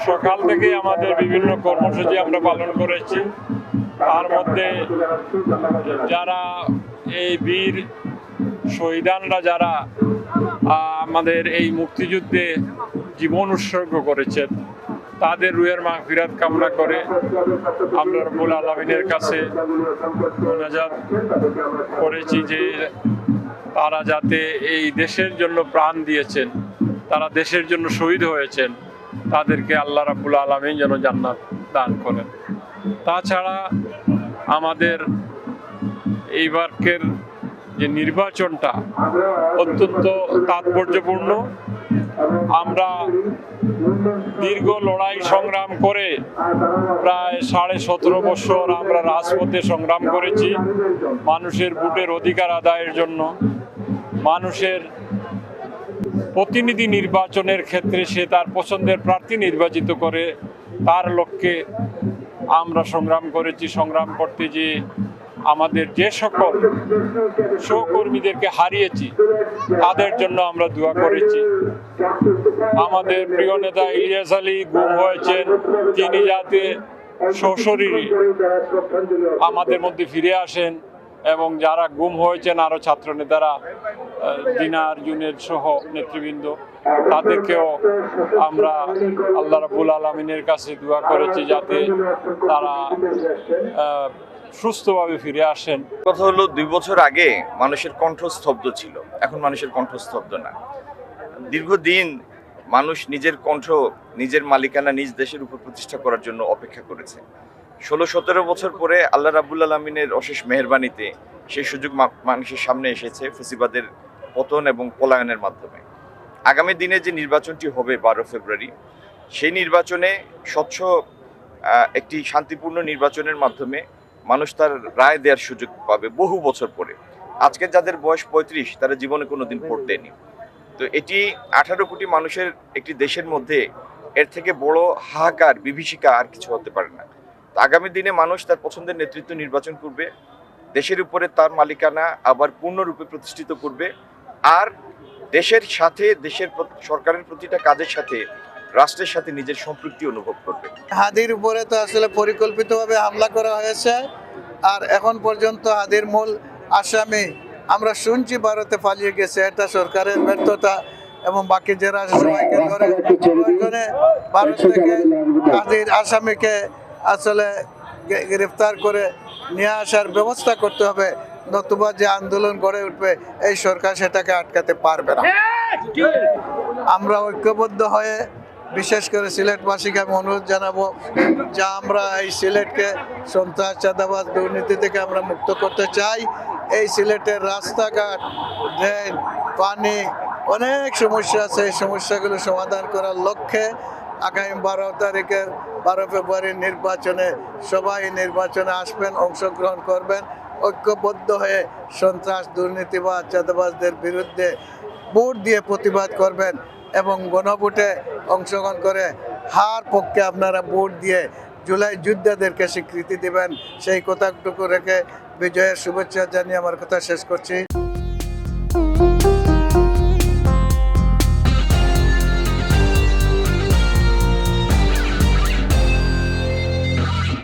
সকাল থেকে আমাদের বিভিন্ন কর্মসূচি আমরা পালন করেছি। তার মধ্যে যারা এই বীর শহীদানরা যারা আমাদের এই মুক্তিযুদ্ধে জীবন উৎসর্গ করেছেন, তাদের রুহের মাগফিরাত কামনা করে আমরা রব্বুল আলামিনের কাছে মুনাজাত করেছি যে তারা যাতে এই দেশের জন্য প্রাণ দিয়েছেন, তারা দেশের জন্য শহীদ হয়েছেন, তাদেরকে আল্লাহ রাব্বুল আলামিন যেন জান্নাত দান করেন। তাছাড়া আমাদের এইবারকের যে নির্বাচনটা অত্যন্ত তাৎপর্যপূর্ণ। আমরা দীর্ঘ লড়াই সংগ্রাম করে প্রায় 17.5 বছর আমরা রাজপথে সংগ্রাম করেছি মানুষের ভোটের অধিকার আদায়ের জন্য। মানুষের প্রতিনিধি নির্বাচনের ক্ষেত্রে সে তার পছন্দের প্রার্থী নির্বাচিত করে তার লক্ষ্যে আমরা সংগ্রাম করেছি। সংগ্রাম করতে যে আমাদের যে সকল সহকর্মীদেরকে হারিয়েছি তাদের জন্য আমরা দোয়া করেছি। আমাদের প্রিয় নেতা ইলিয়াস আলী গুম হয়েছেন, তিনি যাতে সশরীরে আমাদের মধ্যে ফিরে আসেন এবং যারা গুম হয়েছেন আরো ছাত্র নেতারা দিনার জুনের সহ নেতৃবৃন্দ, তাদেরকেও আমরা আল্লাহ রাব্বুল আলামিনের কাছে দোয়া করেছি যাতে তারা সুস্থভাবে ফিরে আসেন। কথা হলো 2 বছর আগে মানুষের কণ্ঠ স্তব্ধ ছিল, এখন মানুষের কণ্ঠ স্তব্ধ না। দীর্ঘদিন মানুষ নিজের কণ্ঠ, নিজের মালিকানা নিজ দেশের উপর প্রতিষ্ঠা করার জন্য অপেক্ষা করেছে। 16-17 বছর পরে আল্লাহ রাব্বুল আলামিনের অশেষ মেহেরবানিতে সেই সুযোগ মানুষের সামনে এসেছে ফ্যাসিবাদের পতন এবং পলায়নের মাধ্যমে। আগামী দিনে যে নির্বাচনটি হবে 12 ফেব্রুয়ারি, সেই নির্বাচনে স্বচ্ছ একটি শান্তিপূর্ণ নির্বাচনের মাধ্যমে মানুষ তার রায় দেওয়ার সুযোগ পাবে বহু বছর পরে। আজকে যাদের বয়স 35 তারা জীবনে কোনোদিন ভোট দেয়নি। তো এটি 18 কোটি মানুষের একটি দেশের মধ্যে এর থেকে বড় হাহাকার বিভীষিকা আর কিছু হতে পারে না। তো আগামী দিনে মানুষ তার পছন্দের নেতৃত্ব নির্বাচন করবে, দেশের উপরে তার মালিকানা আবার পূর্ণরূপে প্রতিষ্ঠিত করবে, আর দেশের সাথে দেশের সরকারের প্রতিটা কাজের সাথে রাষ্ট্রের সাথে নিজের সম্পৃক্তি অনুভব করবে। হাদির উপরে তো আসলে পরিকল্পিতভাবে হামলা করা হয়েছে, আর এখন পর্যন্ত হাদির মূল আসামি আমরা শুনছি ভারতে পালিয়ে গেছে। এটা সরকারের ব্যর্থতা এবং বাকি যারা সবাইকে ধরে ভারত থেকে হাদির আসামিকে আসলে গ্রেফতার করে নিয়ে আসার ব্যবস্থা করতে হবে, নতুবা যে আন্দোলন গড়ে উঠবে এই সরকার সেটাকে আটকাতে পারবে না। আমরা ঐক্যবদ্ধ হয়ে বিশেষ করে সিলেটবাসীকে আমি অনুরোধ জানাবো যা আমরা এই সিলেটকে সন্ত্রাস, চাঁদাবাজ, দুর্নীতি থেকে আমরা মুক্ত করতে চাই। এই সিলেটের রাস্তাঘাট, ড্রেন, পানি, অনেক সমস্যা আছে। এই সমস্যাগুলো সমাধান করার লক্ষ্যে আগামী 12 ফেব্রুয়ারির নির্বাচনে সবাই নির্বাচনে আসবেন, অংশগ্রহণ করবেন, ঐক্যবদ্ধ হয়ে সন্ত্রাস, দুর্নীতিবাজ, চাঁদাবাজদের বিরুদ্ধে ভোট দিয়ে প্রতিবাদ করবেন এবং গণভোটে অংশগ্রহণ করে হার পক্ষে আপনারা ভোট দিয়ে জুলাই যোদ্ধাদেরকে স্বীকৃতি দেবেন। সেই কথাটুকু রেখে বিজয়ের শুভেচ্ছা জানিয়ে আমার কথা শেষ করছি।